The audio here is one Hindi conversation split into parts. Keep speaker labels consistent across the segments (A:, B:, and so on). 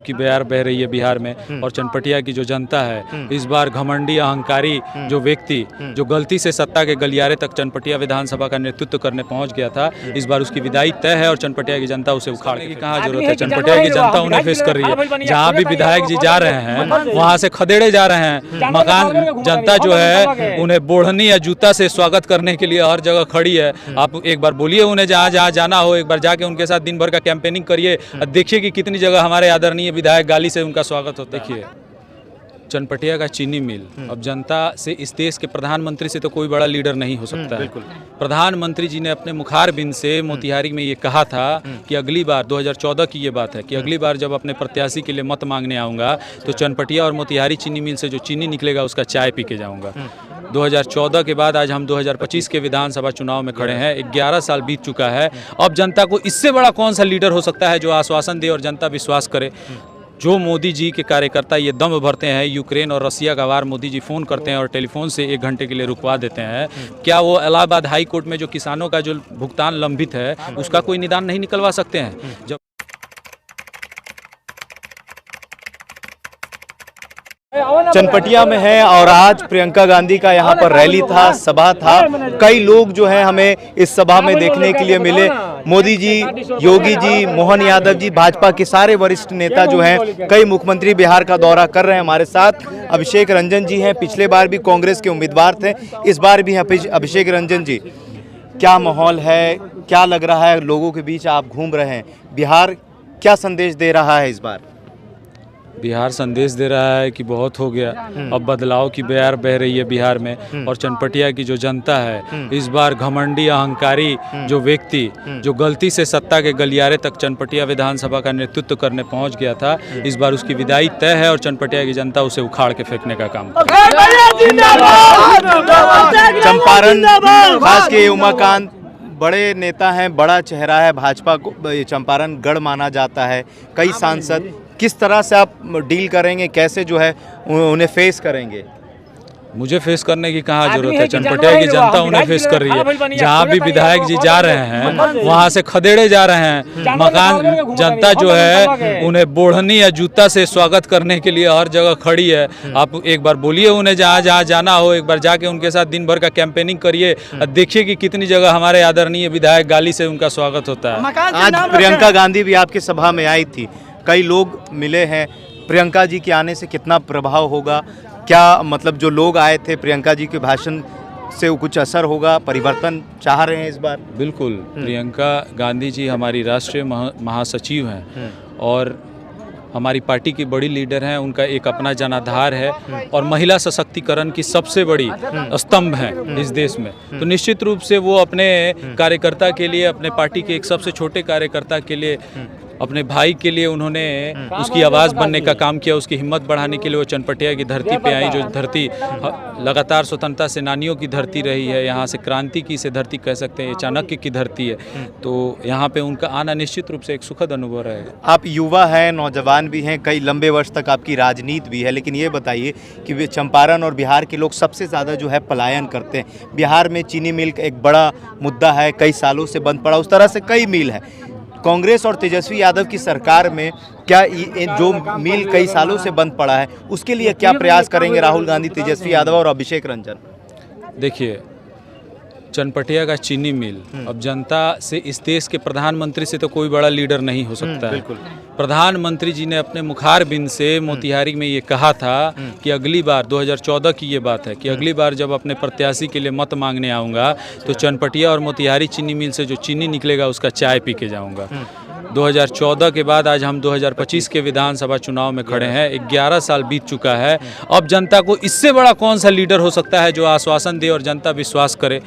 A: की बयार बह रही है बिहार में और चनपटिया की जो जनता है इस बार घमंडी अहंकारी जो व्यक्ति जो गलती से सत्ता के गलियारे तक चनपटिया विधानसभा का नेतृत्व करने पहुंच गया था, इस बार उसकी विदाई तय है और चनपटिया की जनता उसे उखाड़ की कहाँ जरूरत है। चनपटिया की जनता उन्हें फेस कर रही है। जहाँ भी विधायक जी जा रहे हैं वहाँ से खदेड़े जा रहे हैं। मकान जनता जो है उन्हें बोढ़नी या जूता से स्वागत करने के लिए हर जगह खड़ी है। आप एक बार बोलिए उन्हें जहाँ जहाँ जाना हो, एक बार जाके उनके साथ दिन भर का कैंपेनिंग करिए और देखिए कि कितनी जगह हमारे आदरणीय विधायक गाली से उनका स्वागत होता है। देखिए चनपटिया का चीनी मिल, अब जनता से इस देश के प्रधानमंत्री से तो कोई बड़ा लीडर नहीं हो सकता है। प्रधानमंत्री जी ने अपने मुखारबिंद से मोतिहारी में ये कहा था कि अगली बार 2014 की ये बात है कि अगली बार जब अपने प्रत्याशी के लिए मत मांगने आऊँगा तो चनपटिया और मोतिहारी चीनी मिल से जो चीनी निकलेगा उसका चाय पी के जाऊँगा। 2014 के बाद आज हम 2025 के विधानसभा चुनाव में खड़े हैं। 11 साल बीत चुका है। अब जनता को इससे बड़ा कौन सा लीडर हो सकता है जो आश्वासन दे और जनता विश्वास करे। जो मोदी जी के कार्यकर्ता ये दम भरते हैं, यूक्रेन और रसिया का वार मोदी जी फ़ोन करते हैं और टेलीफोन से 1 घंटे के लिए रुकवा देते हैं, क्या वो इलाहाबाद हाई कोर्ट में जो किसानों का जो भुगतान लंबित है उसका कोई निदान नहीं निकलवा सकते हैं। जब
B: चनपटिया में है और आज प्रियंका गांधी का यहाँ पर रैली था, सभा था। कई लोग जो हैं हमें इस सभा में देखने के लिए मिले। मोदी जी, योगी जी, मोहन यादव जी, भाजपा के सारे वरिष्ठ नेता जो हैं, कई मुख्यमंत्री बिहार का दौरा कर रहे हैं। हमारे साथ अभिषेक रंजन जी हैं, पिछले बार भी कांग्रेस के उम्मीदवार थे, इस बार भी अभिषेक रंजन जी, क्या माहौल है, क्या लग रहा है? लोगों के बीच आप घूम रहे हैं, बिहार क्या संदेश दे रहा है इस बार?
A: बिहार संदेश दे रहा है कि बहुत हो गया, अब बदलाव की बयार बह रही है बिहार में और चनपटिया की जो जनता है इस बार घमंडी अहंकारी जो व्यक्ति जो गलती से सत्ता के गलियारे तक चनपटिया विधानसभा का नेतृत्व करने पहुंच गया था, इस बार उसकी विदाई तय है और चनपटिया की जनता उसे उखाड़ के फेंकने का काम कर रही है।
B: चंपारण खास के उमाकांत बड़े नेता हैं, बड़ा चेहरा है, भाजपा को चंपारण गढ़ माना जाता है। कई सांसद, किस तरह से आप डील करेंगे, कैसे जो है उन्हें फेस करेंगे?
A: मुझे फेस करने की कहाँ जरूरत है। चनपटिया की जनता उन्हें फेस कर रही है। जहाँ भी विधायक जी जा रहे हैं वहाँ से खदेड़े जा रहे हैं। मकान जनता जो है उन्हें बोढ़नी या जूता से स्वागत करने के लिए हर जगह खड़ी है। आप एक बार बोलिए उन्हें जहाँ जहाँ जाना हो, एक बार जाके उनके साथ दिन भर का कैंपेनिंग करिए और देखिए कि कितनी जगह हमारे आदरणीय विधायक गाली से उनका स्वागत होता है।
B: आज प्रियंका गांधी भी आपकी सभा में आई थी, कई लोग मिले हैं। प्रियंका जी के आने से कितना प्रभाव होगा? क्या मतलब जो लोग आए थे प्रियंका जी के भाषण से कुछ असर होगा, परिवर्तन चाह रहे हैं इस बार?
A: बिल्कुल, प्रियंका गांधी जी हमारी राष्ट्रीय महासचिव हैं और हमारी पार्टी की बड़ी लीडर हैं। उनका एक अपना जनाधार है और महिला सशक्तिकरण की सबसे बड़ी स्तंभ है इस देश में। तो निश्चित रूप से वो अपने कार्यकर्ता के लिए, अपने पार्टी के एक सबसे छोटे कार्यकर्ता के लिए, अपने भाई के लिए उन्होंने उसकी आवाज़ बनने का काम किया। उसकी हिम्मत बढ़ाने के लिए वो चनपटिया की धरती पे आई, जो धरती लगातार स्वतंत्रता सेनानियों की धरती रही है। यहाँ से क्रांति की से धरती कह सकते हैं, चाणक्य की धरती है। तो यहाँ पे उनका आना निश्चित रूप से एक सुखद अनुभव रहेगा।
B: आप युवा हैं, नौजवान भी हैं, कई लंबे वर्ष तक आपकी राजनीति भी है, लेकिन ये बताइए कि वे चंपारण और बिहार के लोग सबसे ज़्यादा जो है पलायन करते हैं। बिहार में चीनी मिल का एक बड़ा मुद्दा है, कई सालों से बंद पड़ा, उस तरह से कई मिल है। कांग्रेस और तेजस्वी यादव की सरकार में क्या जो मिल कई सालों से बंद पड़ा है उसके लिए क्या प्रयास करेंगे राहुल गांधी, तेजस्वी यादव और अभिषेक रंजन?
A: देखिए चनपटिया का चीनी मिल, अब जनता से इस देश के प्रधानमंत्री से तो कोई बड़ा लीडर नहीं हो सकता है। प्रधानमंत्री जी ने अपने मुखारबिंद से मोतिहारी में ये कहा था कि अगली बार 2014 की ये बात है कि अगली बार जब अपने प्रत्याशी के लिए मत मांगने आऊँगा तो चनपटिया और मोतिहारी चीनी मिल से जो चीनी निकलेगा उसका चाय पी के जाऊँगा। 2014 के बाद आज हम 2025 के विधानसभा चुनाव में खड़े हैं। 11 साल बीत चुका है। अब जनता को इससे बड़ा कौन सा लीडर हो सकता है जो आश्वासन दे और जनता विश्वास करे।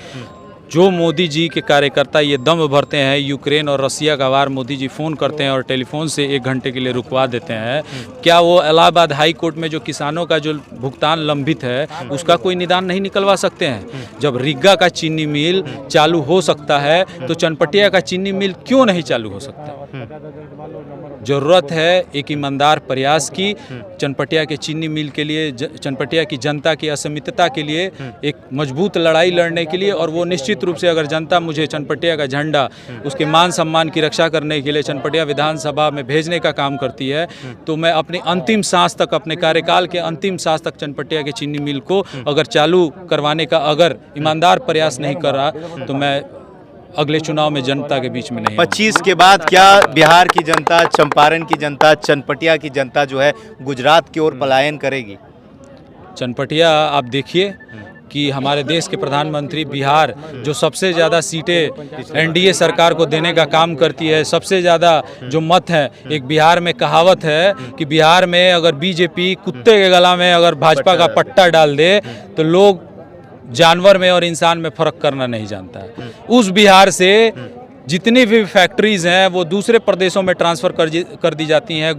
A: जो मोदी जी के कार्यकर्ता ये दम भरते हैं, यूक्रेन और रसिया का वार मोदी जी फ़ोन करते हैं और टेलीफोन से 1 घंटे के लिए रुकवा देते हैं, क्या वो इलाहाबाद हाई कोर्ट में जो किसानों का जो भुगतान लंबित है उसका कोई निदान नहीं निकलवा सकते हैं? जब रीगा का चीनी मिल चालू हो सकता है तो चनपटिया का चीनी मिल क्यों नहीं चालू हो सकता? ज़रूरत है एक ईमानदार प्रयास की, चनपटिया के चीनी मिल के लिए, चनपटिया की जनता की असमितता के लिए एक मजबूत लड़ाई लड़ने के लिए। और वो निश्चित रूप से अगर जनता मुझे चनपटिया का झंडा, उसके मान सम्मान की रक्षा करने के लिए चनपटिया विधानसभा में भेजने का काम करती है, तो मैं अपनी अंतिम सांस तक, अपने कार्यकाल के अंतिम सांस तक चनपटिया के चीनी मिल को अगर चालू करवाने का अगर ईमानदार प्रयास नहीं कर रहा, तो मैं अगले चुनाव में जनता के बीच में नहीं।
B: 25 के बाद क्या बिहार की जनता, चंपारण की जनता, चनपटिया की जनता जो है गुजरात की ओर पलायन करेगी?
A: चनपटिया आप देखिए कि हमारे देश के प्रधानमंत्री बिहार जो सबसे ज़्यादा सीटें एनडीए सरकार को देने का काम करती है, सबसे ज़्यादा जो मत है, एक बिहार में कहावत है कि बिहार में अगर बीजेपी कुत्ते के गला में अगर भाजपा का पट्टा डाल दे तो लोग जानवर में और इंसान में फ़र्क करना नहीं जानता है। उस बिहार से जितनी भी फैक्ट्रीज़ हैं वो दूसरे प्रदेशों में ट्रांसफ़र कर दी जाती हैं,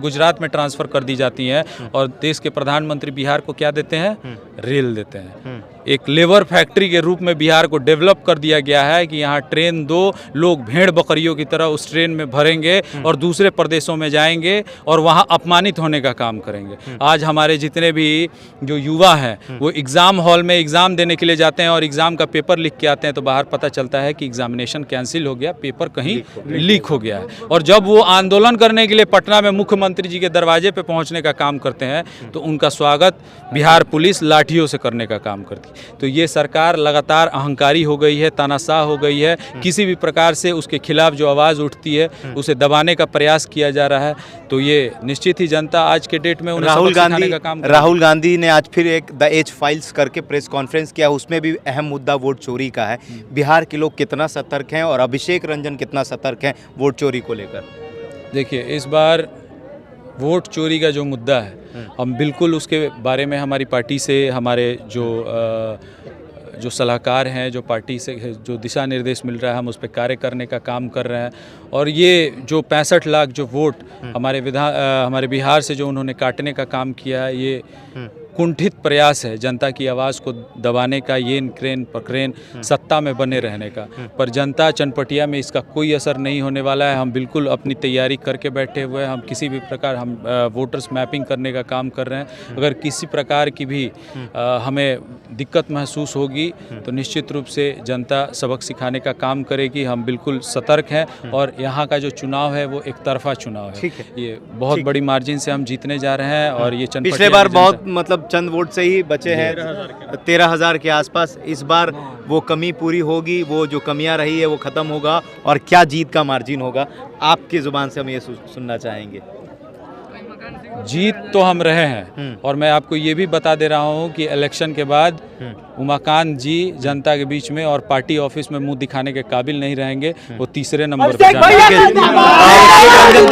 A: गुजरात में ट्रांसफ़र कर दी जाती हैं। और देश के प्रधानमंत्री बिहार को क्या देते हैं? रेल देते हैं। एक लेबर फैक्ट्री के रूप में बिहार को डेवलप कर दिया गया है कि यहाँ ट्रेन दो, लोग भेड़ बकरियों की तरह उस ट्रेन में भरेंगे और दूसरे प्रदेशों में जाएंगे और वहाँ अपमानित होने का काम करेंगे। आज हमारे जितने भी जो युवा हैं वो एग्ज़ाम हॉल में एग्ज़ाम देने के लिए जाते हैं और एग्ज़ाम का पेपर लिख के आते हैं, तो बाहर पता चलता है कि एग्जामिनेशन कैंसिल हो गया, पेपर कहीं लीक हो गया है। और जब वो आंदोलन करने के लिए पटना में मुख्यमंत्री जी के दरवाजे पर पहुँचने का काम करते हैं तो उनका स्वागत बिहार पुलिस लाठियों से करने का काम करती है। तो ये सरकार लगातार अहंकारी हो गई है, तानाशाह हो गई है। किसी भी प्रकार से उसके खिलाफ जो आवाज़ उठती है उसे दबाने का प्रयास किया जा रहा है। तो ये निश्चित ही जनता आज के डेट में उन्हें
B: राहुल गांधी ने आज फिर एक द एज फाइल्स करके प्रेस कॉन्फ्रेंस किया, उसमें भी अहम मुद्दा वोट चोरी का है। बिहार के लोग कितना सतर्क हैं और अभिषेक रंजन कितना सतर्क हैं वोट चोरी को लेकर?
A: देखिए, इस बार वोट चोरी का जो मुद्दा है, हम बिल्कुल उसके बारे में हमारी पार्टी से, हमारे जो सलाहकार हैं, जो पार्टी से जो दिशा निर्देश मिल रहा है, हम उस पर कार्य करने का काम कर रहे हैं। और ये जो 65 लाख जो वोट हमारे बिहार से जो उन्होंने काटने का काम किया है, ये कुंठित प्रयास है जनता की आवाज़ को दबाने का, ये क्रेन पकरेन सत्ता में बने रहने का। पर जनता चनपटिया में इसका कोई असर नहीं होने वाला है। हम बिल्कुल अपनी तैयारी करके बैठे हुए हैं। हम किसी भी प्रकार हम वोटर्स मैपिंग करने का काम कर रहे हैं। अगर किसी प्रकार की भी हमें दिक्कत महसूस होगी तो निश्चित रूप से जनता सबक सिखाने का काम करेगी। हम बिल्कुल सतर्क हैं और यहाँ का जो चुनाव है वो एक तरफा चुनाव है। ये बहुत बड़ी मार्जिन से हम जीतने जा रहे हैं। और ये चनपटिया
B: पिछले बार बहुत मतलब चंद वोट से ही बचे हैं, 13,000 के आसपास। इस बार वो कमी पूरी होगी, वो जो कमियां रही है वो खत्म होगा और क्या जीत का मार्जिन होगा आपकी जुबान से हम ये सुनना चाहेंगे।
A: जीत तो हम रहे हैं और मैं आपको ये भी बता दे रहा हूँ कि इलेक्शन के बाद उमाकांत जी जनता के बीच में और पार्टी ऑफिस में मुंह दिखाने के काबिल नहीं रहेंगे, वो तीसरे नंबर पर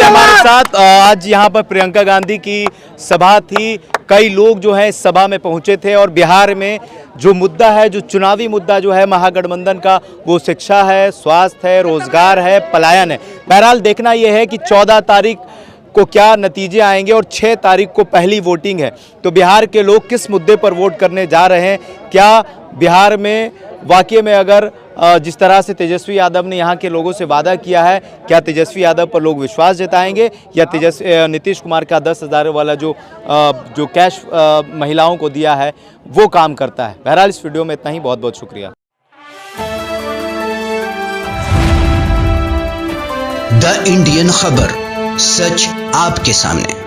B: हमारे साथ आज यहाँ पर प्रियंका गांधी की सभा थी। कई लोग जो है इस सभा में पहुंचे थे और बिहार में जो मुद्दा है, जो चुनावी मुद्दा जो है महागठबंधन का, वो शिक्षा है, स्वास्थ्य है, रोजगार है, पलायन है। बहरहाल देखना यह है कि 14 तारीख को क्या नतीजे आएंगे और 6 तारीख को पहली वोटिंग है। तो बिहार के लोग किस मुद्दे पर वोट करने जा रहे हैं? क्या बिहार में वाकई में अगर जिस तरह से तेजस्वी यादव ने यहाँ के लोगों से वादा किया है, क्या तेजस्वी यादव पर लोग विश्वास जताएंगे या नीतीश कुमार का 10,000 वाला जो कैश महिलाओं को दिया है वो काम करता है? बहरहाल इस वीडियो में इतना ही। बहुत बहुत शुक्रिया।
C: द इंडियन खबर, सच आपके सामने।